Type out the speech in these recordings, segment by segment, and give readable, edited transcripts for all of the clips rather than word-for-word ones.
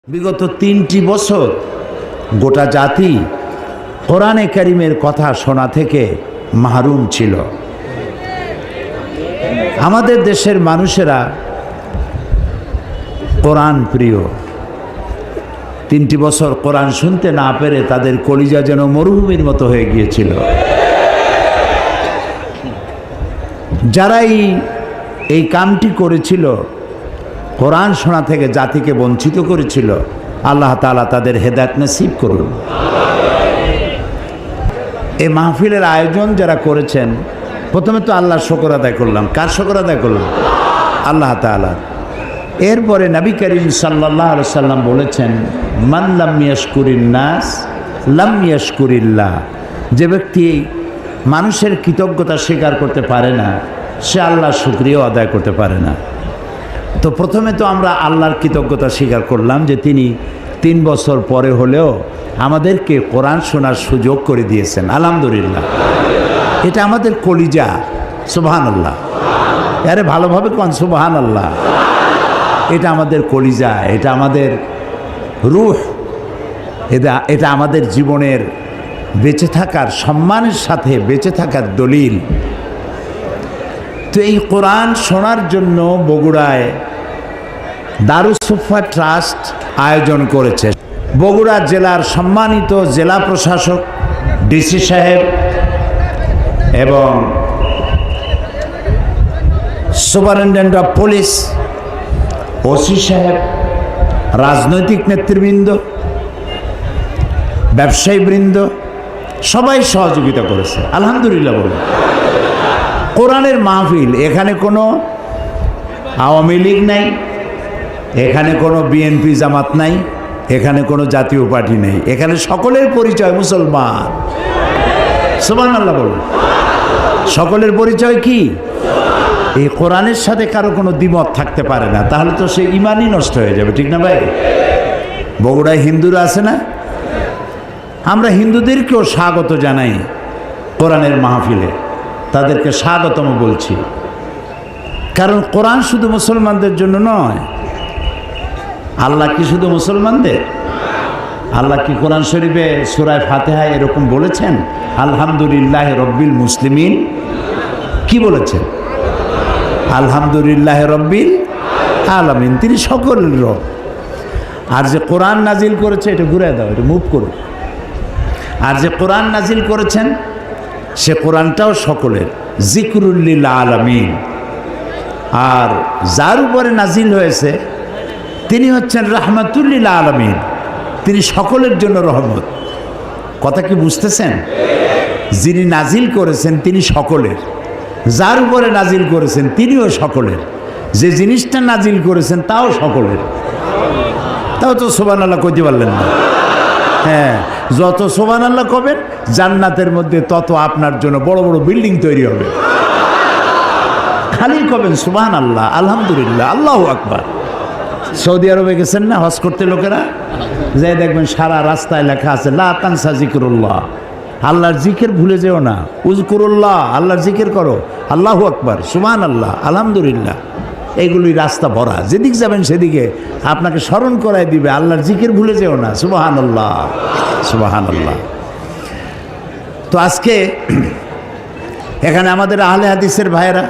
বিগত ৩টি বছর গোটা জাতি কোরআনে কারিমের কথা শোনা থেকে মাহরুম ছিল। আমাদের দেশের মানুষেরা কোরআন প্রিয়। ৩টি বছর কোরআন শুনতে না পেরে তাদের কলিজা যেন মরুভূমির মতো হয়ে গিয়েছিল। যারাই এই কামটি করেছিল, কোরআন শোনা থেকে জাতিকে বঞ্চিত করেছিল, আল্লাহ তাআলা তাদের হেদায়েত নসিব করুন। এই মাহফিলের আয়োজন যারা করেছেন, প্রথমে তো আল্লাহর শুকর আদায় করলাম। কার শুকর আদায় করলাম? আল্লাহ তাআলা। এরপরে নবী করিম সাল্লাল্লাহু আলাইহি সাল্লাম বলেছেন, মান লাম ইয়াশকুরিন নাস লাম ইয়াশকুরিল্লাহ। যে ব্যক্তি মানুষের কৃতজ্ঞতা স্বীকার করতে পারে না, সে আল্লাহর শুকরিয়াও আদায় করতে পারে না। তো প্রথমে তো আমরা আল্লাহর কৃতজ্ঞতা স্বীকার করলাম যে তিনি ৩ বছর পরে হলেও আমাদেরকে কোরআন শোনার সুযোগ করে দিয়েছেন, আলহামদুলিল্লাহ। এটা আমাদের কলিজা, সুবহানাল্লাহ। আরে ভালোভাবে কোন সুবহানাল্লাহ। এটা আমাদের কলিজা, এটা আমাদের রূহ, এটা আমাদের জীবনের বেঁচে থাকার, সম্মানের সাথে বেঁচে থাকার দলিল। তো এই কোরআন শোনার জন্য বগুড়ায় দারুস সুফা ট্রাস্ট আয়োজন করেছে। বগুড়া জেলার সম্মানিত জেলা প্রশাসক ডিসি সাহেব এবং সুপারিনটেন্ডেন্ট অফ পুলিশ, ওসি সাহেব, রাজনৈতিক নেতৃবৃন্দ, ব্যবসায়ীবৃন্দ সবাই সহযোগিতা করেছে, আলহামদুলিল্লাহ বলে। কোরআনের মাহফিল, এখানে কোনো আওয়ামী লীগ নাই, এখানে কোনো বিএনপি জামাত নাই, এখানে কোনো জাতীয় পার্টি নেই, এখানে সকলের পরিচয় মুসলমান। সুবহানাল্লাহ বলুন। সকলের পরিচয় কি? এই কোরআনের সাথে কারো কোনো দ্বিমত থাকতে পারে না, তাহলে তো সে ইমানই নষ্ট হয়ে যাবে, ঠিক না ভাই? বগুড়ায় হিন্দুরা আছে না? আমরা হিন্দুদেরকেও স্বাগত জানাই কোরআনের মাহফিলে, তাদেরকে স্বাগতম বলছি। কারণ কোরআন শুধু মুসলমানদের জন্য নয়। আল্লাহ কি শুধু মুসলমানদের? আল্লাহ কি কোরআন শরীফে সূরা ফাতিহায় এরকম বলেছেন, আলহামদুলিল্লাহ রব্বিল মুসলিমিন? কি বলেছেন? আলহামদুলিল্লাহ রব্বিল আলামিন, তিনি সকলের রব। আর যে কোরআন নাজিল করেছে, এটা ঘুরে দাও, এটা মুভ করো। আর যে কোরআন নাজিল করেছেন, সে কোরআনটাও সকলের, জিকরুল লিল আলামিন। আর যার উপরে নাজিল হয়েছে তিনি হচ্ছেন রাহমাতুল লিল আলামিন, তিনি সকলের জন্য রহমত। কথা কি বুঝতেছেন? যিনি নাজিল করেছেন তিনি সকলের, যার উপরে নাজিল করেছেন তিনিও সকলের, যে জিনিসটা নাজিল করেছেন তাও সকলের। তাও তো সুবহানাল্লাহ কইতে পারলেন না? হ্যাঁ, যত সুবহানাল্লাহ কবেন জান্নাতের মধ্যে তত আপনার জন্য বড় বড় বিল্ডিং তৈরি হবে। খালি কবেন সুবহানাল্লাহ, আলহামদুলিল্লাহ, আল্লাহু আকবার। সৌদি আরবে গেছেন না হজ করতে লোকেরা, যাই দেখবেন সারা রাস্তায় লেখা আছে লা তানসা জিকরুল্লাহ, আল্লাহর জিকির ভুলে যেও না, উযকুরুল্লাহ, আল্লাহর জিকির করো, আল্লাহু আকবার, সুবহানাল্লাহ, আলহামদুলিল্লাহ। এইগুলোই রাস্তা ভরা, যেদিক যাবেন সেদিকে আপনাকে স্মরণ করায় দিবে আল্লাহর জিকির ভুলে যেও না, সুবহানাল্লাহ, সুবহানাল্লাহ। তো আজকে এখানে আমাদের আহলে হাদিসের ভাইয়েরা,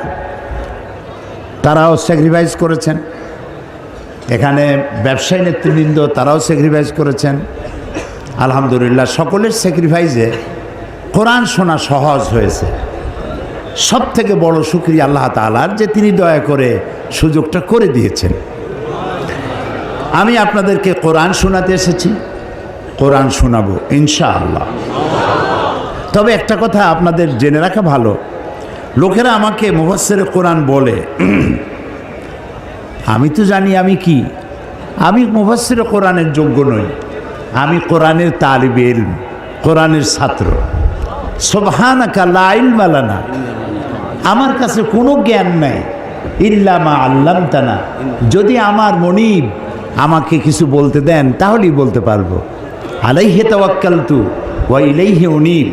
তারাও স্যাক্রিফাইস করেছেন। এখানে ব্যবসায়ী নেতৃবৃন্দ, তারাও স্যাক্রিফাইস করেছেন, আলহামদুলিল্লাহ। সকলের স্যাক্রিফাইসে কোরআন শোনা সহজ হয়েছে। সব থেকে বড় শুকরিয়া আল্লাহ তাআলার, যে তিনি দয়া করে সুযোগটা করে দিয়েছেন। আমি আপনাদেরকে কোরআন শোনাতে এসেছি, কোরআন শোনাবো ইনশাআল্লাহ। তবে একটা কথা আপনাদের জেনে রাখা ভালো, লোকেরা আমাকে মুফাসসিরে কোরআন বলে, আমি তো জানি আমি কি, আমি মুফাসসিরে কোরআনের যোগ্য নই, আমি কোরআনের তালিবে ইলম, কোরআনের ছাত্র। সুবহানাকা লা ইলমা লানা, আমার কাছে কোনো জ্ঞান নাই, ইল্লা মা আল্লামতানা, যদি আমার মনিব আমাকে কিছু বলতে দেন তাহলেই বলতে পারবো। আলাইহি তাওয়াক্কালতু ওয়া ইলাইহি উনীব,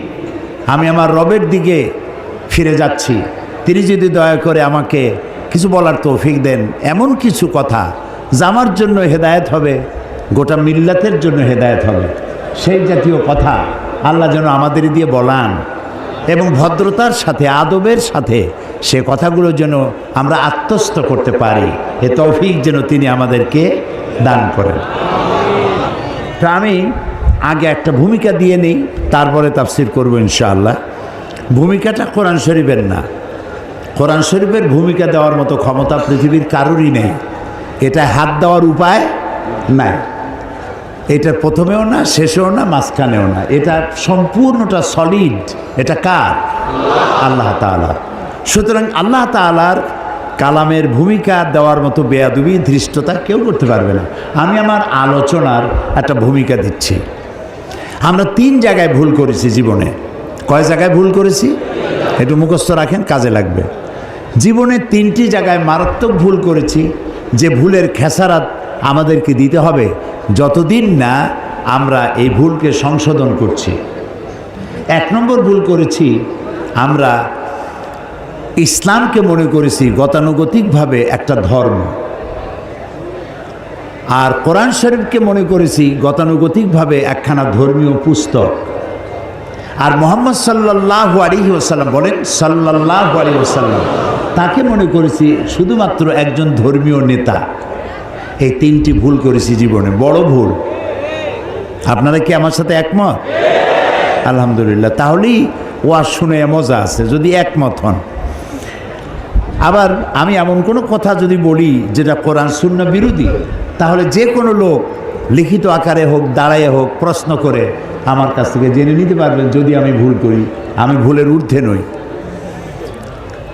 আমি আমার রবের দিকে ফিরে যাচ্ছি, তিনি যদি দয়া করে আমাকে কিছু বলার তৌফিক দেন, এমন কিছু কথা যা আমার জন্য হেদায়েত হবে, গোটা মিল্লাতের জন্য হেদায়েত হবে। সেই জাতীয় কথা আল্লাহ যেন আমাদের দিয়ে বলান এবং ভদ্রতার সাথে আদবের সাথে সে কথাগুলো যেন আমরা আত্মস্থ করতে পারি, এ তৌফিক যেন তিনি আমাদেরকে দান করেন। তো আমি আগে একটা ভূমিকা দিয়ে নেই, তারপরে তাফসির করব ইনশাআল্লাহ। ভূমিকাটা কোরআন শরীফের না, কোরআন শরীফের ভূমিকা দেওয়ার মতো ক্ষমতা পৃথিবীর কারোরই নেই, এটা হাত দেওয়ার উপায় নাই, এটা প্রথমেও না, শেষেও না, মাঝখানেও না, এটা সম্পূর্ণটা সলিড। এটা কার? আল্লাহ তাআলা। সুতরাং আল্লাহ তাআলার কালামের ভূমিকা দেওয়ার মতো বেয়াদবি ধৃষ্টতা কেউ করতে পারবে না। আমি আমার আলোচনার একটা ভূমিকা দিচ্ছি। আমরা 3 জায়গায় ভুল করেছি জীবনে। কয় জায়গায় ভুল করেছি? একটু মুখস্থ রাখেন, কাজে লাগবে। জীবনে 3টি জায়গায় মারাত্মক ভুল করেছি, যে ভুলের খেসারাত আমাদেরকে দিতে হবে যতদিন না আমরা এই ভুলকে সংশোধন করছি। 1 নম্বর ভুল করেছি, আমরা ইসলামকে মনে করেছি গতানুগতিকভাবে একটা ধর্ম, আর কোরআন শরীফকে মনে করেছি গতানুগতিকভাবে একখানা ধর্মীয় পুস্তক। আর মুহাম্মদ সাল্লাল্লাহু আলাইহি ওয়াসাল্লাম বলেন, সাল্লাল্লাহু আলাইহি ওয়াসাল্লাম, তাকে মনে করেছি শুধুমাত্র একজন ধর্মীয় নেতা। এই 3টি ভুল করেছি জীবনে, বড় ভুল। আপনারা কি আমার সাথে একমত? আলহামদুলিল্লাহ, তাহলেই ওয়াজ শুনে মজা আছে যদি একমত হন। আবার আমি এমন কোনো কথা যদি বলি যেটা কোরআন সুন্নাহ বিরোধী, তাহলে যে কোনো লোক লিখিত আকারে হোক, দাঁড়াইয়ে হোক, প্রশ্ন করে আমার কাছ থেকে জেনে নিতে পারবেন যদি আমি ভুল করি। আমি ভুলের ঊর্ধ্বে নই।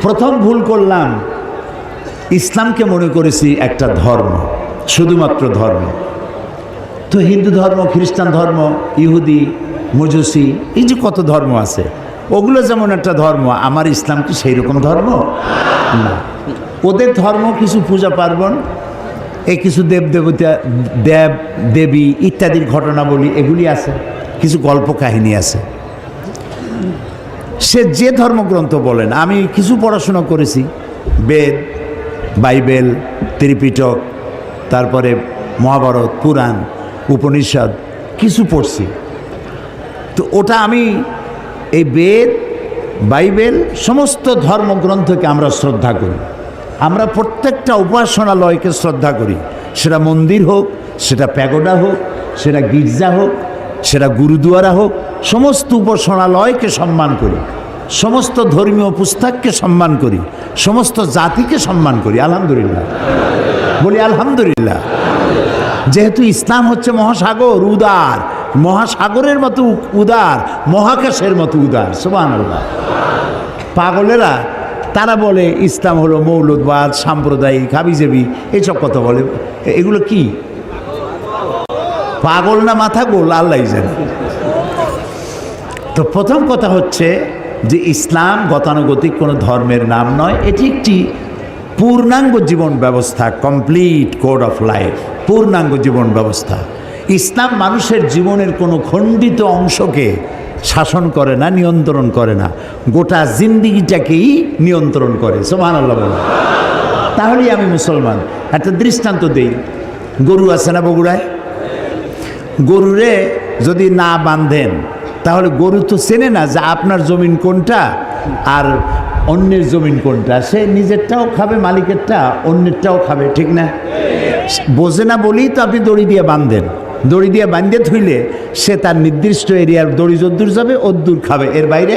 প্রথম ভুল করলাম, ইসলামকে মনে করেছি একটা ধর্ম, শুধুমাত্র ধর্ম। তো হিন্দু ধর্ম, খ্রিস্টান ধর্ম, ইহুদি, মজুসি, এই যে কত ধর্ম আছে, ওগুলো যেমন একটা ধর্ম, আমার ইসলাম কি সেই রকম ধর্ম না। ওদের ধর্ম কিছু পূজা পার্বণ, এই কিছু দেব দেবতা, দেব দেবী ইত্যাদির ঘটনা বলি, এগুলি আছে, কিছু গল্প কাহিনী আছে। সে যে ধর্মগ্রন্থ বলেন, আমি কিছু পড়াশোনা করেছি, বেদ, বাইবেল, ত্রিপিটক, তারপরে মহাভারত, পুরাণ, উপনিষদ কিছু পড়ছি। তো ওটা আমি এই বেদ, বাইবেল, সমস্ত ধর্মগ্রন্থকে আমরা শ্রদ্ধা করি। আমরা প্রত্যেকটা উপাসনালয়কে শ্রদ্ধা করি, সেটা মন্দির হোক, সেটা প্যাগোডা হোক, সেটা গির্জা হোক, সেটা গুরুদুয়ারা হোক, সমস্ত উপাসনালয়কে সম্মান করি, সমস্ত ধর্মীয় পুস্তককে সম্মান করি, সমস্ত জাতিকে সম্মান করি। আলহামদুলিল্লাহ বলি, আলহামদুলিল্লাহ। যেহেতু ইসলাম হচ্ছে মহাসাগর, উদার, মহাসাগরের মতো উদার, মহাকাশের মতো উদার। সুবহানাল্লাহ। পাগলেরা তারা বলে ইসলাম হলো মৌলুদবাদ, সাম্প্রদায়িক, হাবিজাবি, এইসব কথা বলে। এগুলো কি পাগল না মাথা গোল, আল্লাহ জানে। তো প্রথম কথা হচ্ছে যে ইসলাম গতানুগতিক কোনো ধর্মের নাম নয়, এটি একটি পূর্ণাঙ্গ জীবন ব্যবস্থা, কমপ্লিট কোড অফ লাইফ, পূর্ণাঙ্গ জীবন ব্যবস্থা। ইসলাম মানুষের জীবনের কোনো খণ্ডিত অংশকে শাসন করে না, নিয়ন্ত্রণ করে না, গোটা জিন্দিগিটাকেই নিয়ন্ত্রণ করে। সুবহানাল্লাহ বলে, তাহলেই আমি মুসলমান। একটা দৃষ্টান্ত দেই, গরু আছে না বগুড়ায়? গরুরে যদি না বাঁধেন তাহলে গরু তো চেনে না যে আপনার জমিন কোনটা আর অন্যের জমিন কোনটা। সে নিজেরটাও খাবে, মালিকেরটা, অন্যেরটাও খাবে, ঠিক না? বোঝে না বলেই তো আপনি দড়ি দিয়ে বাঁধেন। দড়ি দিয়ে বাঁধে থইলে সে তার নির্দিষ্ট এরিয়ার দড়ি যদ্দূর যাবে অদ্দূর খাবে, এর বাইরে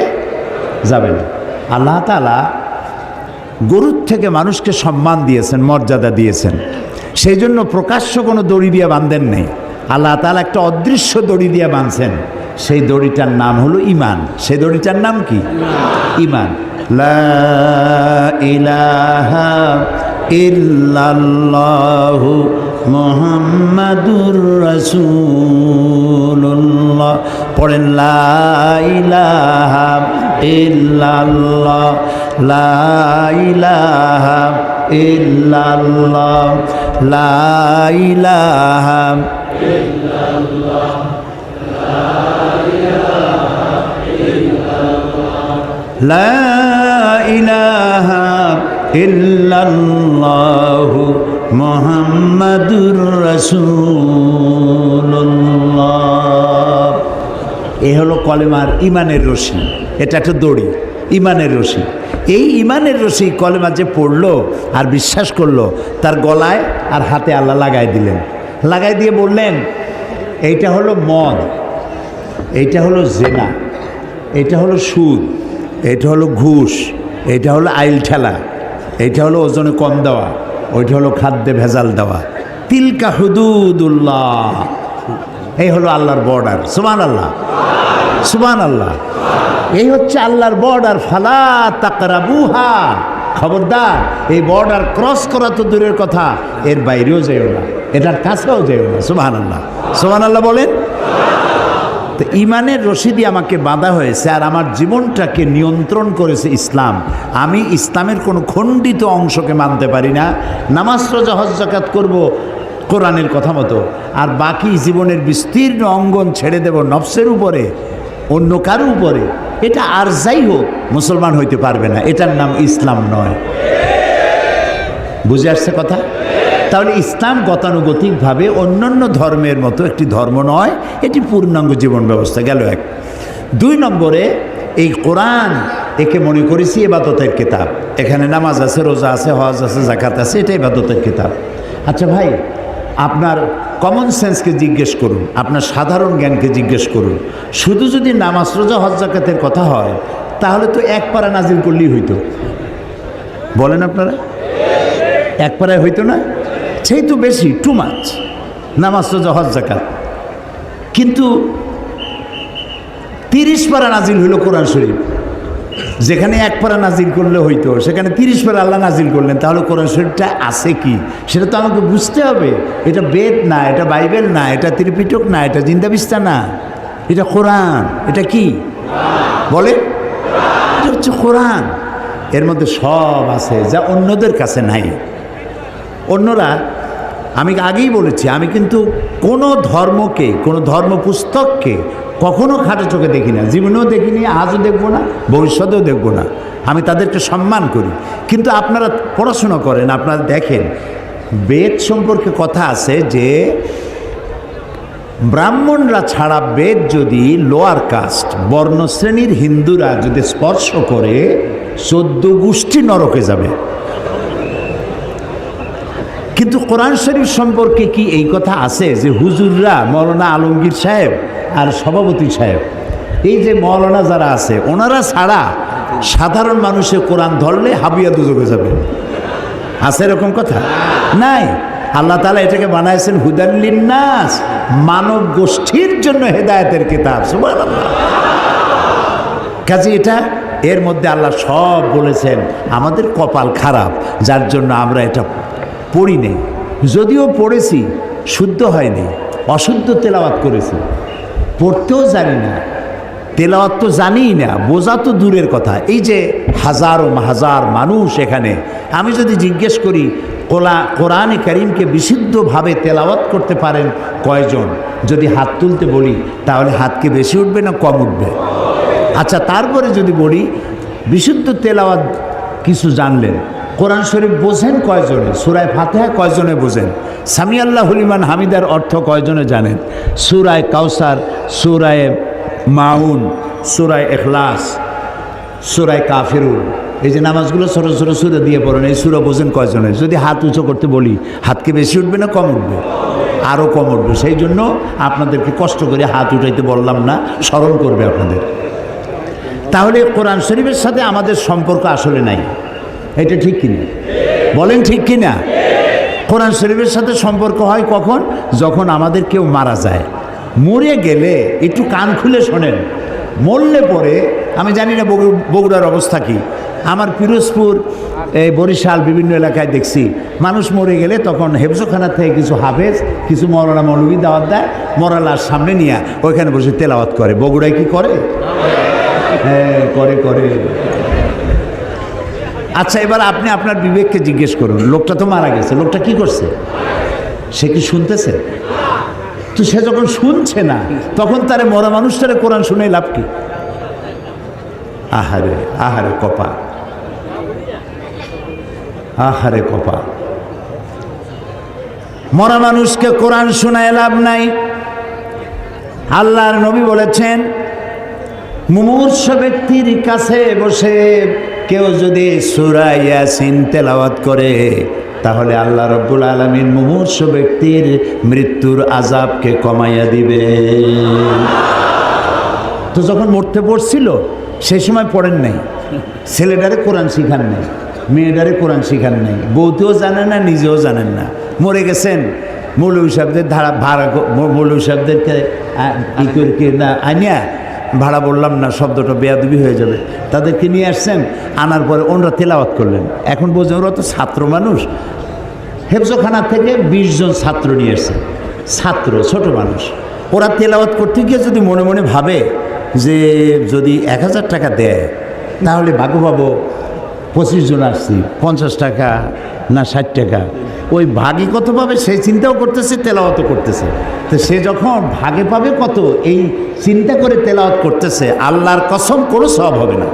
যাবে না। আল্লাহ তাআলা গরুর থেকে মানুষকে সম্মান দিয়েছেন, মর্যাদা দিয়েছেন, সেই জন্য প্রকাশ্য কোনো দড়ি দিয়ে বাঁধেন নেই। আল্লাহ তাআলা একটা অদৃশ্য দড়ি দিয়ে বাঁধছেন, সেই দড়িটার নাম হলো ঈমান। সেই দড়িটার নাম কি? ঈমান। লা ইলাহা ইল্লাল্লাহু মুহাম্মাদুর রাসূলুল্লাহ। পড়েন, লা ইলাহা ইল্লাল্লাহ, লা ইলাহা ইল্লাল্লাহ, লা ইলাহা ইল্লাল্লাহ, লা ইলাহা ইল্লাল্লাহু মুহাম্মাদুর রাসূল। এ হলো কলেমার ইমানের রশি, এটা একটা দড়ি, ইমানের রশি। এই ইমানের রশি কলেমা যে পড়লো আর বিশ্বাস করলো, তার গলায় আর হাতে আল্লাহ লাগাই দিলেন। লাগাই দিয়ে বললেন, এইটা হলো মদ, এইটা হলো জেনা, এইটা হলো সুদ, এইটা হলো ঘুষ, এইটা হলো আইল ঠেলা, এইটা হলো ওজনে কম দেওয়া, ওইটা হলো খাদ্যে ভেজাল দেওয়া। তিলকা হুদুদুল্লাহ, এই হলো আল্লাহর বর্ডার। সুবহানাল্লাহ, সুবহানাল্লাহ। এই হচ্ছে আল্লাহর বর্ডার। ফালা তাকরাবুহা, খবরদার এই বর্ডার ক্রস করা তো দূরের কথা, এর বাইরেও যেও না, এটার কাছেও যেও না। সুবহানাল্লাহ, সুবহানাল্লাহ বলেন। তো ইমানের রশি দিয়ে আমাকে বাঁধা হয়েছে, আর আমার জীবনটাকে নিয়ন্ত্রণ করেছে ইসলাম। আমি ইসলামের কোনো খণ্ডিত অংশকে মানতে পারি না। নামাজ, রোজা, হজ, যাকাত করব কোরআনের কথা মতো, আর বাকি জীবনের বিস্তীর্ণ অঙ্গন ছেড়ে দেব নফসের উপরে, অন্য কারো উপরে। এটা আর যাই হোক মুসলমান হইতে পারবে না, এটার নাম ইসলাম নয়। বুঝে আসছে কথা? তাহলে ইসলাম গতানুগতিকভাবে অন্যান্য ধর্মের মতো একটি ধর্ম নয়, এটি পূর্ণাঙ্গ জীবন ব্যবস্থা। গেল এক। 2 নম্বরে, এই কোরআন একে মনে করেছি ইবাদতের কিতাব। এখানে নামাজ আছে, রোজা আছে, হজ আছে, যাকাত আছে, এটা ইবাদতের কিতাব। আচ্ছা ভাই, আপনার কমন সেন্সকে জিজ্ঞেস করুন, আপনার সাধারণ জ্ঞানকে জিজ্ঞেস করুন। শুধু যদি নামাজ, রোজা, হজ, যাকাতের কথা হয়, তাহলে তো এক পারা নাজিল করলেই হইতো। বলেন আপনারা, এক পারায় হইতো না? সেই তো বেশি, টু মাচ, নামাজ, রোজা, হজ, যাকাত। কিন্তু 30 পারা নাজিল হইল কোরআন শরীফ। যেখানে এক পারা নাজিল করলে হইতো, সেখানে 30 পারা আল্লাহ নাজিল করলেন। তাহলে কোরআন শরীফটা আছে কি, সেটা তো আমাকে বুঝতে হবে। এটা বেদ না, এটা বাইবেল না, এটা ত্রিপিটক না, এটা জিন্দাবিস্তা না, এটা কোরআন। এটা কি বলে? এটা হচ্ছে কোরআন। এর মধ্যে সব আছে যা অন্যদের কাছে নাই। অন্যরা, আমি আগেই বলেছি, আমি কিন্তু কোনো ধর্মকে, কোনো ধর্ম পুস্তককে কখনো খাটো চোখে দেখি না, জীবনেও দেখিনি, আজও দেখব না, ভবিষ্যতেও দেখব না। আমি তাদেরকে সম্মান করি। কিন্তু আপনারা পড়াশোনা করেন, আপনারা দেখেন, বেদ সম্পর্কে কথা আছে যে ব্রাহ্মণরা ছাড়া বেদ যদি লোয়ার কাস্ট, বর্ণশ্রেণীর হিন্দুরা যদি স্পর্শ করে, 14 গোষ্ঠী নরকে যাবে। কিন্তু কোরআন শরীফ সম্পর্কে কি এই কথা আছে যে হুজুররা, মৌলানা আলমগীর সাহেব আর সভাপতি সাহেব, এই যে মৌলানা যারা আছে, ওনারা ছাড়া সাধারণ মানুষের কোরআন ধরলে হাবিয়া দুজকে যাবে? আছে এরকম কথা? নাই। আল্লাহ তাআলা এটাকে বানাইছেন হুদাল লিন্নাস, মানব গোষ্ঠীর জন্য হেদায়েতের কিতাব। সুবহানাল্লাহ। কাজে এটা, এর মধ্যে আল্লাহ সব বলেছেন। আমাদের কপাল খারাপ, যার জন্য আমরা এটা পড়ি নেই। যদিও পড়েছি, শুদ্ধ হয়নি, অশুদ্ধ তেলাওয়াত করেছি, পড়তেও জানি না, তেলাওয়াত তো জানিই না, বোঝা তো দূরের কথা। এই যে হাজারো হাজার মানুষ এখানে, আমি যদি জিজ্ঞেস করি কোরআনে কারীমকে বিশুদ্ধভাবে তেলাওয়াত করতে পারেন কয়জন, যদি হাত তুলতে বলি, তাহলে হাতকে বেশি উঠবে না কম উঠবে? আচ্ছা, তারপরে যদি বলি বিশুদ্ধ তেলাওয়াত কিছু জানলেন, কোরআন শরীফ বোঝেন কয়জনে, সূরায়ে ফাতিহা কয়জনে বোঝেন, সামি আল্লাহু লিমান হামিদার অর্থ কয়জনে জানেন, সূরায়ে কাউসার, সূরায়ে মাউন, সূরায়ে ইখলাস, সূরায়ে কাফিরুন, এই যে নামাজগুলো ছোট ছোট সূরা দিয়ে পড়েন, এই সূরা বোঝেন কয়জনে? যদি হাত উঁচু করতে বলি, হাতকে বেশি উঠবে না কম উঠবে? আরও কম উঠবে। সেই জন্য আপনাদেরকে কষ্ট করে হাত উঠাইতে বললাম না, স্মরণ করবে আপনাদের। তাহলে কোরআন শরীফের সাথে আমাদের সম্পর্ক আসলে নাই, এটা ঠিক কিনা? বলেন ঠিক কিনা? কোরআন শরীফের সাথে সম্পর্ক হয় কখন? যখন আমাদের কেউ মারা যায়। মরে গেলে একটু কান খুলে শোনেন, মরলে পরে, আমি জানি না বগুড়ার অবস্থা কি, আমার পিরোজপুর, এই বরিশাল বিভিন্ন এলাকায় দেখছি, মানুষ মরে গেলে তখন হেফজখানা থেকে কিছু হাফেজ, কিছু মৌলানা মৌলবী দাওয়াত দেয়, মরালার সামনে নিয়ে ওইখানে বসে তেলাওয়াত করে। বগুড়ায় কি করে? হ্যাঁ, করে করে। আচ্ছা, এবার আপনি আপনার বিবেককে জিজ্ঞেস করুন, লোকটা তো মারা গেছে, লোকটা কি করছে? সে কি শুনতেছে? তো সে যখন শুনছে না, তখন তারে মরা মানুষটারে কোরআন শুনে লাভ কি? আহারে আহারে কপাল, আহারে কপাল। মরা মানুষকে কোরআন শোনায় লাভ নাই। আল্লাহর নবী বলেছেন, মুমূর্ষ ব্যক্তির কাছে বসে কেউ যদি সূরা ইয়াসিন তেলাওয়াত করে তাহলে আল্লাহ রাব্বুল আলামিন মুমূর্ষ ব্যক্তির মৃত্যুর আযাবকে কমাইয়া দিবে। তো যখন মরতে পড়ছিল সেই সময় পড়েন নাই, ছেলেটারে কোরআন শিখান নাই, মেয়েটারে কোরআন শিখান নাই, বউতেও জানেন না, নিজেও জানেন না, মরে গেছেন। মৌলভী সাহেবদের ভাড়া, মৌলভী সাহেবদেরকে ই করে না আনিয়া, ভাড়া বললাম না শব্দটা বেয়াদবি হয়ে যাবে, তাদেরকে নিয়ে আসছেন, আনার পরে ওনারা তেলাওয়াত করলেন। এখন বোঝেন ওরা তো ছাত্র মানুষ, হেফজখানা থেকে 20 জন ছাত্র নিয়ে আসছেন, ছাত্র ছোট মানুষ। ওরা তেলাওয়াত করতে গিয়ে যদি মনে মনে ভাবে যে যদি 1000 টাকা দেয় তাহলে ভাগ্য পাবো, 25 জন আসছি, 50 টাকা না 60 টাকা, ওই ভাগে কত পাবে সেই চিন্তাও করতেছে, তেলাওয়াতও করতেছে। তো সে যখন ভাগে পাবে কত এই চিন্তা করে তেলাওয়াত করতেছে, আল্লাহর কসম কোনো সওয়াব হবে না।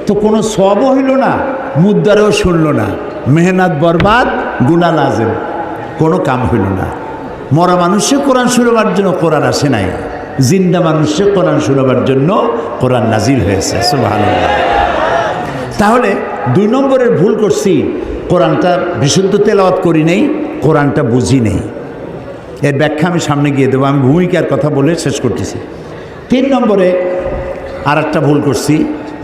তো কোনো সওয়াবও হইল না, মুদ্দারেও শুনল না, মেহনত বরবাদ, গুনাহ লাজেম, কোনো কাম হইল না। মরা মানুষে কোরআন শুনবার জন্য কোরআন আসে নাই, জিন্দা মানুষে কোরআন শুনবার জন্য কোরআন নাজিল হয়েছে। সুবহানাল্লাহ। তাহলে 2 নম্বরের ভুল করছি, কোরআনটা বিশুদ্ধ তেলাওয়াত করি নেই, কোরআনটা বুঝি নেই। এর ব্যাখ্যা আমি সামনে গিয়ে দেবো, আমি ভূমিকার কথা বলে শেষ করতেছি। 3 নম্বরে আর একটা ভুল করছি,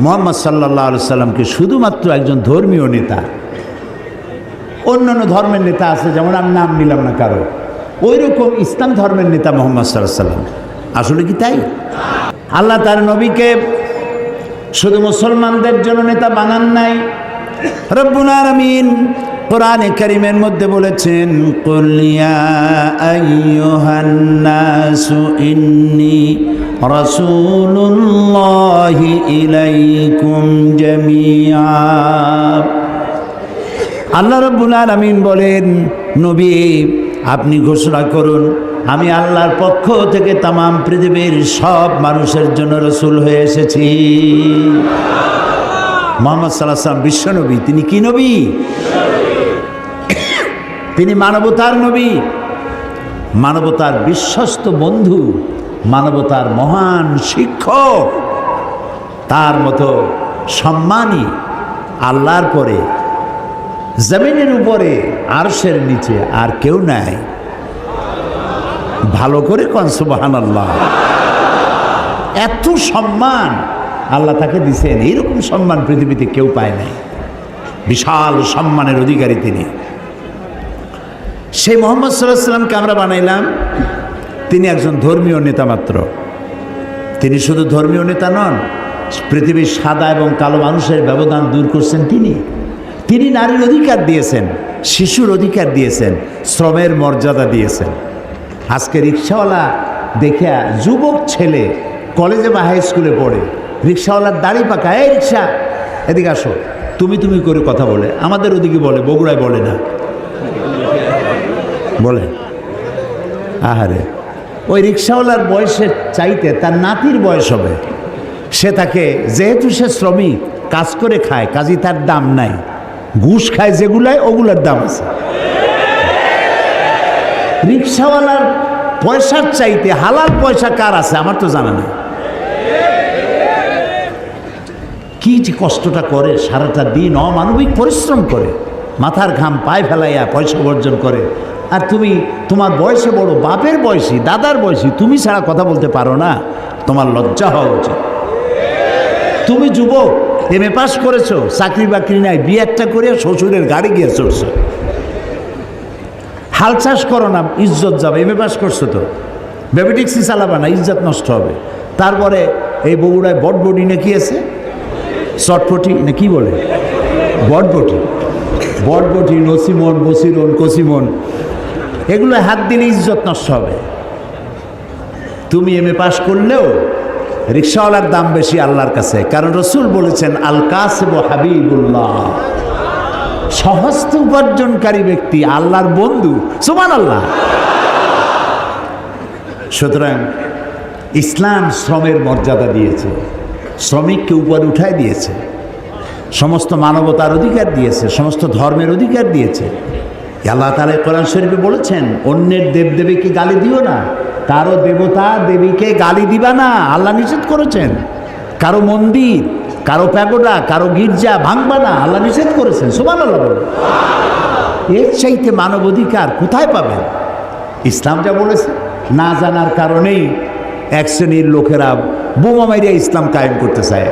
মুহাম্মদ সাল্লাল্লাহু আলাইহি সাল্লামকে শুধুমাত্র একজন ধর্মীয় নেতা, অন্যান্য ধর্মের নেতা আছে যেমন আমি নাম নিলাম না কারো, ওই রকম ইসলাম ধর্মের নেতা মুহাম্মদ সাল্লাল্লাহু আলাইহি সাল্লাম। আসলে কি তাই? আল্লাহ তার নবীকে শুধু মুসলমানদের জন্য নেতা বানান নাই। রব্বুল আলামিন কোরআনে কারীমের মধ্যে বলেছেন, কুল ইয়া আইয়ুহান নাসু ইন্নী রাসূলুল্লাহি ইলাইকুম জামিআ। আল্লাহ রব্বুল আলামিন বলেন, নবী আপনি ঘোষণা করুন আমি আল্লাহর পক্ষ থেকে তামাম পৃথিবীর সব মানুষের জন্য রসুল হয়ে এসেছি। মুহাম্মদ সাল্লাল্লাহু আলাইহি ওয়াসাল্লাম বিশ্ব নবী। তিনি কি নবী? তিনি মানবতার নবী, মানবতার বিশ্বস্ত বন্ধু, মানবতার মহান শিক্ষক। তার মতো সম্মানী আল্লাহর পরে জমিনের উপরে আরশের নিচে আর কেউ নাই। ভালো করে কোন সুবহানাল্লাহ। এত সম্মান আল্লাহ তাকে দিয়েছেন, এইরকম সম্মান পৃথিবীতে কেউ পায় নাই। বিশাল সম্মানের অধিকারী তিনি। সেই মুহাম্মদ সাল্লাল্লাহু আলাইহি ওয়াসাল্লামকে আমরা বানাইলাম, তিনি একজন ধর্মীয় নেতা মাত্র। তিনি শুধু ধর্মীয় নেতা নন, পৃথিবীর সাদা এবং কালো মানুষের ব্যবধান দূর করছেন তিনি। তিনি নারীর অধিকার দিয়েছেন, শিশুর অধিকার দিয়েছেন, শ্রমের মর্যাদা দিয়েছেন। আজকে রিক্সাওয়ালা দেখিয়া যুবক ছেলে কলেজে বা হাই স্কুলে পড়ে, রিক্সাওয়ালার দাড়ি পাকা, এই রিক্সা এদিকে আসো, তুমি তুমি করে কথা বলে। আমাদের ওদিকে বলে, বগুড়ায় বলে না, বলে আহারে। ওই রিক্সাওয়ালার বয়সের চাইতে তার নাতির বয়স হবে, সে তাকে, যেহেতু সে শ্রমিক কাজ করে খায়, কাজী তার দাম নাই। ঘুষ খায় যেগুলায় ওগুলার দাম আছে। রিক্সাওয়ালার পয়সার চাইতে হালাল পয়সা কার আছে আমার তো জানা নেই। কি যে কষ্টটা করে, সারাটা দিন অমানবিক পরিশ্রম করে, মাথার ঘাম পায়ে ফেলাইয়া পয়সা অর্জন করে। আর তুমি তোমার বয়সে বড়, বাপের বয়সী, দাদার বয়সী, তুমি ছাড়া কথা বলতে পারো না, তোমার লজ্জা হওয়া উচিত। তুমি যুবক, এমএ পাস করেছো, চাকরি বাকরি নাই, বিয়ে একটা করে শ্বশুরের গাড়ি গিয়ে চড়ছো। হাল চাষ করো না, ইজ্জত যাবে। এমএ পাস করছো তো, বেবি ট্যাক্সি চালাবে না, ইজ্জত নষ্ট হবে। তারপরে এই বগুড়ায় বটবটি না কি আছে, চটপটি না কি বলে, বটবটি, বটবটি, নসিমন, বসিরন, কসিমন, এগুলো হাত দিলে ইজ্জত নষ্ট হবে। তুমি এমএ পাস করলেও রিক্সাওয়ালার দাম বেশি আল্লাহর কাছে, কারণ রসুল বলেছেন আল কাসিবু হাবিবুল্লাহ, সহস্ত উপার্জনকারী ব্যক্তি আল্লাহর বন্ধু। সুবহানাল্লাহ। সুতরাং ইসলাম শ্রমের মর্যাদা দিয়েছে, শ্রমিককে উপরে উঠায় দিয়েছে, সমস্ত মানবতার অধিকার দিয়েছে, সমস্ত ধর্মের অধিকার দিয়েছে। আল্লাহ তাআলা কোরআন শরীফে বলেছেন, অন্যের দেবদেবীকে গালি দিও না, কারো দেবতা দেবীকে গালি দিবা না, আল্লাহ নিষেধ করেছেন। কারো মন্দির, কারো প্যাগোডা, কারো গির্জা ভাঙবা না, আল্লাহ নিষেধ করেছেন। সুবহানাল্লাহ বলে। এর চাইতে মানবাধিকার কোথায় পাবেন? ইসলাম যা বলেছে, না জানার কারণেই এক শ্রেণীর লোকেরা বোমা মারিয়া ইসলাম কায়েম করতে চায়।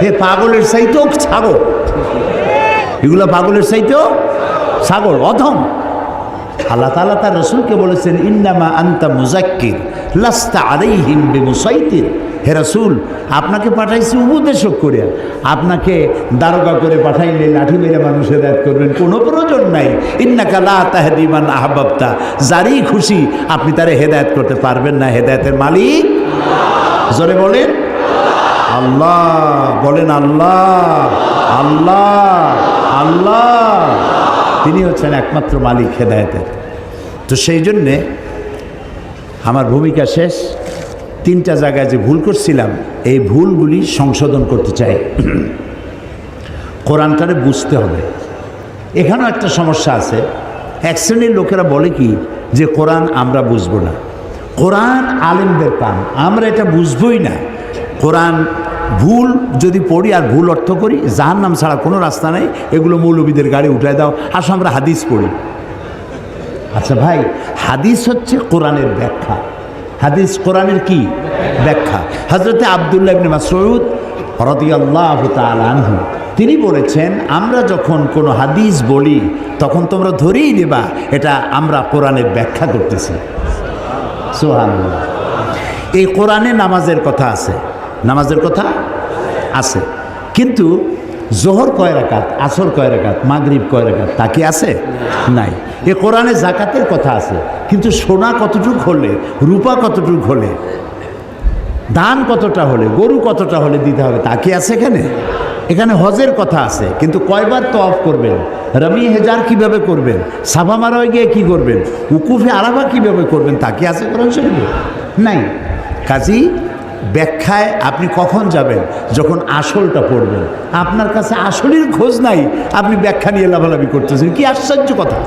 হে পাগলের চাইতেও ছাগল, এগুলো পাগলের চাইতেও ছাগল, অধম। আল্লাহ তাআলা তার রাসূলকে বলেছেন, ইন্নামা আনতা মুযাক্কির লাস্তা আলাইহিম বিমুসাইতির। হে রাসূল, আপনাকে পাঠাইছি উপদেশক করে, আপনাকে দারোগা করে পাঠাইলে লাঠি মেরে মানুষ হেদায়েত করবেন কোনো প্রয়োজন নাই। ইন্নাকা লা তাহদি মান আহবাবতা, যারই খুশি আপনি তারে হেদায়েত করতে পারবেন না। হেদায়েতের মালিক জোরে বলেন আল্লাহ, বলেন আল্লাহ, আল্লাহ, আল্লাহ, তিনি হচ্ছেন একমাত্র মালিক হেদায়েতের। তো সেই জন্যে আমার ভূমিকা শেষ। 3টা জায়গায় যে ভুল করছিলাম, এই ভুলগুলি সংশোধন করতে চাই। কোরআনটারে বুঝতে হবে। এখানেও একটা সমস্যা আছে। এক শ্রেণীর লোকেরা বলে কি যে কোরআন আমরা বুঝবো না, কোরআন আলেমদের কাম, আমরা এটা বুঝবই না। কোরআন ভুল যদি পড়ি আর ভুল অর্থ করি, জাহান্নাম ছাড়া কোনো রাস্তা নেই, এগুলো মৌলবীদের গাড়ি উঠায় দাও, আসো আমরা হাদিস পড়ি। আচ্ছা ভাই, হাদিস হচ্ছে কোরআনের ব্যাখ্যা। হাদিস কোরআনের কি ব্যাখ্যা? হযরতে আব্দুল্লাহ ইবনে মাসউদ রাদিয়াল্লাহু তাআলা আনহু তিনি বলেছেন, আমরা যখন কোনো হাদিস বলি তখন তোমরা ধরেই নেবা এটা আমরা কোরআনের ব্যাখ্যা করতেছি। সুবহানাল্লাহ। এই কোরআনে নামাজের কথা আছে, নামাজের কথা আছে, কিন্তু জোহর কয় রাকাত, আসর কয় রাকাত, মাগরিব কয় রাকাত, তা কি আছে? নাই। এ কোরআনে জাকাতের কথা আছে, কিন্তু সোনা কতটুক হলে, রূপা কতটুক হলে, ধান কতটা হলে, গরু কতটা হলে দিতে হবে, তা কি আছে এখানে? এখানে হজের কথা আছে, কিন্তু কয়বার তওয়াফ করবেন, রমি হেজার কিভাবে করবেন, সাফা মারোয় গিয়ে কি করবেন, উকুফে আরাফা কিভাবে করবেন, তা কি আছে কোরআন শরীফে? নাই। কাজী ব্যাখ্যায় আপনি কখন যাবেন? যখন আসলটা পড়বেন। আপনার কাছে আসলের খোঁজ নাই, আপনি ব্যাখ্যা নিয়ে লাভালাভি করতেছেন, কি আশ্চর্য কথা!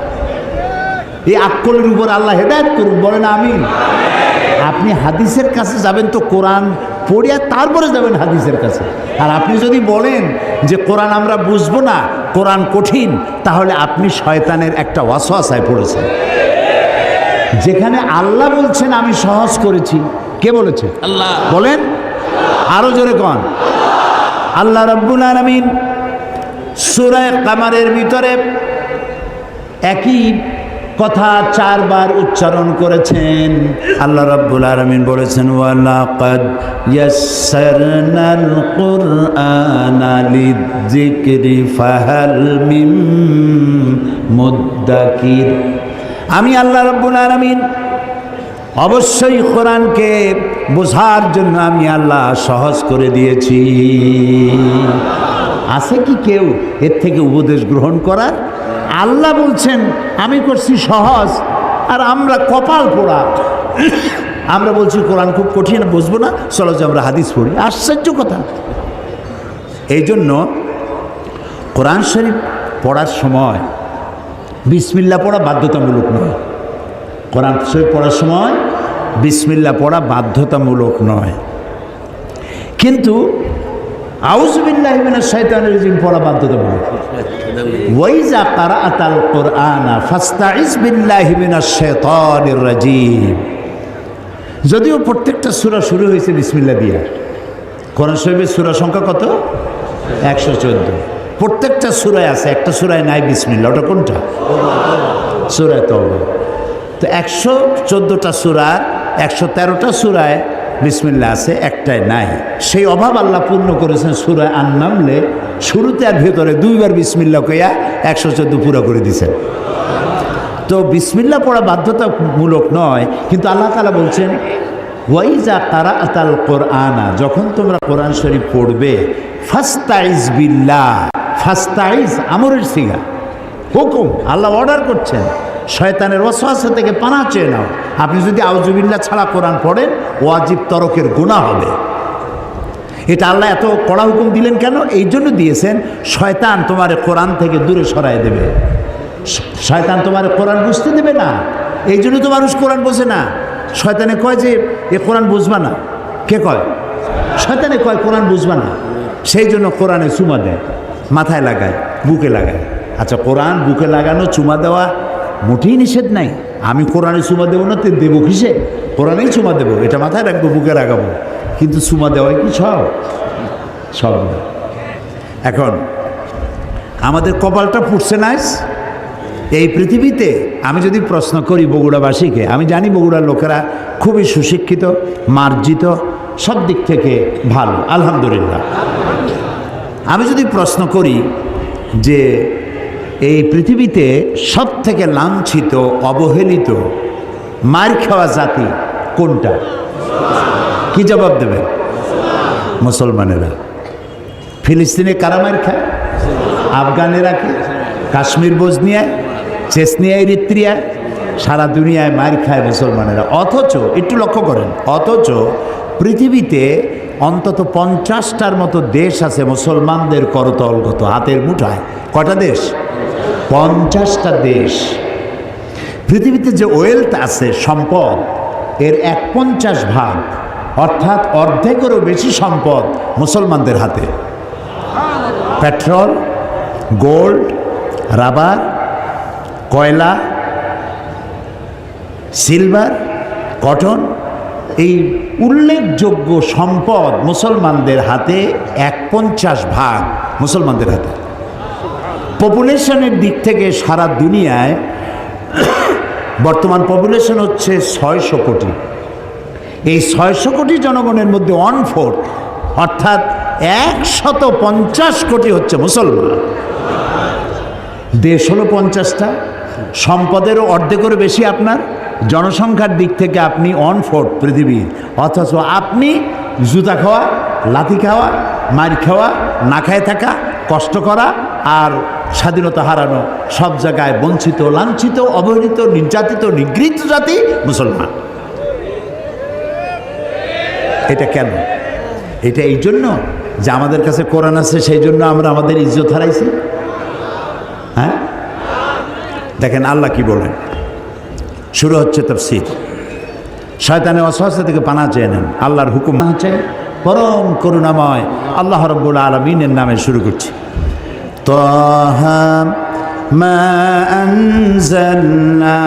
এই আক্কলের উপর আল্লাহ হেদায়েত করুন, বলেন আমিন। আপনি হাদিসের কাছে যাবেন তো কোরআন পড়িয়া তারপরে যাবেন হাদিসের কাছে। আর আপনি যদি বলেন যে কোরআন আমরা বুঝবো না, কোরআন কঠিন, তাহলে আপনি শয়তানের একটা ওয়াসওয়াসায় পড়েছেন। যেখানে আল্লাহ বলছেন আমি সহজ করেছি, কে বলেছে? আল্লাহ। বলেন আরো জোরে কোন? আল্লাহ রাব্বুল আলামিন সূরা কামারের ভিতরে একই কথা 4 বার উচ্চারণ করেছেন। আল্লাহ রাব্বুল আলামিন বলেছেন, ওয়ালাকাদ ইয়াসসারনাল কুরআনা লিযিকরি ফাহাল মিন মুদ্দাকির। আমি আল্লাহ রাব্বুল আলামিন অবশ্যই কোরআনকে বোঝার জন্য আমি আল্লাহ সহজ করে দিয়েছি। আছে কি কেউ এর থেকে উপদেশ গ্রহণ করার? আল্লাহ বলছেন আমি করছি সহজ, আর আমরা কপাল পোড়া, আমরা বলছি কোরআন খুব কঠিন, বুঝবো না, চলো যে আমরা হাদিস পড়ি। আশ্চর্য কথা। এই জন্য কোরআন শরীফ পড়ার সময় বিসমিল্লাহ পড়া বাধ্যতামূলক নয়। কোরআন শরীফ পড়ার সময় বিসমিল্লাহ পড়া বাধ্যতামূলক নয়, কিন্তু আউযু বিল্লাহি মিনাশ শাইতানির রাজিম পড়া বাধ্যতামূলক। ওয়াইজা ক্বারাআতাল কুরআনা ফাস্তাইজ বিল্লাহি মিনাশ শাইতানির রাজিম। যদিও প্রত্যেকটা সূরা শুরু হয়েছে বিসমিল্লাহ দিয়ে। কোরআন শরীফের সূরা সংখ্যা কত? 114। প্রত্যেকটা সূরায় আছে, একটা সূরায় নাই বিসমিল্লাহ। ওটা কোনটা? সূরা তাওবা। তো 114টা সূরার 113টা সূরায় বিসমিল্লাহ আছে, একটাই নাই। সেই অভাব আল্লাহ পূর্ণ করেছেন সূরা আন-নামলে, শুরুতে আর ভেতরে 2 বার বিসমিল্লাহ কইয়া 114 পুরো করে দিয়েছেন। তো বিসমিল্লাহ পড়া বাধ্যতামূলক নয়, কিন্তু আল্লাহ তাআলা বলছেন ওয়াইজা ক্বারাআতাল কুরআনা, যখন তোমরা কোরআন শরীফ পড়বে, ফাস্তাইজ বিল্লাহ। ফাস্তাইজ আমরের সিগা, হুকুম, আল্লাহ অর্ডার করছেন, শয়তানের ওয়াসওয়াসা থেকে পানাহ চেয়ে নাও। আপনি যদি আউযু বিল্লাহ ছাড়া কোরআন পড়েন, ওয়াজিব তরকের গুনাহ হবে। এটা আল্লাহ এত কড়া হুকুম দিলেন কেন? এই জন্য দিয়েছেন, শয়তান তোমার কোরআন থেকে দূরে সরায় দেবে, শয়তান তোমার কোরআন বুঝতে দেবে না। এই জন্য তো মানুষ কোরআন বোঝে না। শয়তানে কয় যে এ কোরআন বুঝবা না। কে কয়? শয়তানে কয় কোরআন বুঝবা না, সেই জন্য কোরআনে চুমা দেয়, মাথায় লাগায়, বুকে লাগায়। আচ্ছা, কোরআন বুকে লাগানো চুমা দেওয়া মোটেই নিষেধ নাই। আমি কোরআনে চুমা দেবো না, তো দেবো কিসে? কোরআনেই চুমা দেবো, এটা মাথায় রাখবো, বুকে লাগাবো। কিন্তু চুমা দেওয়াই কি সব? সব না। এখন আমাদের কপালটা ফুটছে না এই পৃথিবীতে। আমি যদি প্রশ্ন করি বগুড়াবাসীকে, আমি জানি বগুড়ার লোকেরা খুবই সুশিক্ষিত, মার্জিত, সব দিক থেকে ভালো, আলহামদুলিল্লাহ। আমি যদি প্রশ্ন করি যে এই পৃথিবীতে সব থেকে লাঞ্ছিত, অবহেলিত, মার খাওয়া জাতি কোনটা? কি জবাব দেবে? মুসলমানেরা। ফিলিস্তিনে কারা মার খায়? আফগানেরা কি? কাশ্মীর, বজনিয়ায়, চেচনিয়ায়, ইরিত্রিয়ায়, সারা দুনিয়ায় মার খায় মুসলমানেরা। অথচ একটু লক্ষ্য করেন, অথচ পৃথিবীতে অন্তত 50টার মতো দেশ আছে মুসলমানদের করতলগত, হাতের মুঠায়। কটা দেশ? 50টা দেশ। পৃথিবীতে যে ওয়েলথ আছে, সম্পদ, এর 1/50 অর্থাৎ অর্ধেকেরও বেশি সম্পদ মুসলমানদের হাতে। পেট্রোল, গোল্ড, রাবার, কয়লা, সিলভার, কটন, এই উল্লেখযোগ্য সম্পদ মুসলমানদের হাতে। 1/50 মুসলমানদের হাতে। পপুলেশনের দিক থেকে সারা দুনিয়ায় বর্তমান পপুলেশন হচ্ছে 600 কোটি। এই 600 কোটি জনগণের মধ্যে 1/4 অর্থাৎ 150 কোটি হচ্ছে মুসলমান। দেশ হলো 50টা, সম্পদেরও অর্ধেকেরও বেশি আপনার। জনসংখ্যার দিক থেকে আপনি 1/4 পৃথিবীর, অথচ আপনি জুতা খাওয়া, লাথি খাওয়া, মার খাওয়া, না খায় থাকা, কষ্ট করা আর স্বাধীনতা হারানো, সব জায়গায় বঞ্চিত, লাঞ্ছিত, অবহেলিত, নির্যাতিত, নিগৃহীত জাতি মুসলমান। এটা কেন? এটা এই জন্য যে আমাদের কাছে কোরআন আছে, সেই জন্য আমরা আমাদের ইজ্জত হারাইছি। হ্যাঁ, দেখেন আল্লাহ কি বলেন। শুরু হচ্ছে তাফসীর। শয়তানের ওয়াসওয়াসা থেকে পানা চেয়ে নেন, আল্লাহর হুকুম আছে। পরম করুণাময় আল্লাহ রাব্বুল আলামিনের নামে শুরু করছি। তাহা মা আনজালনা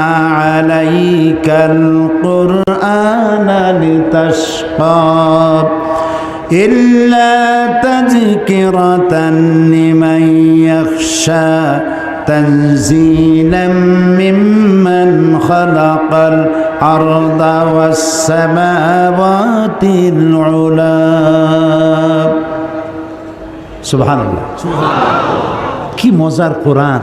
আলাইকাল কুরআনা লিতাশকা ইল্লা তাযকিরাতান লিমান ইয়াখশা তানজিলাম মিম্মান খালাকাল আরদা ওয়াস সামাওয়াতিল উলা। সুবহানাল্লাহ। কি মজার কোরআন!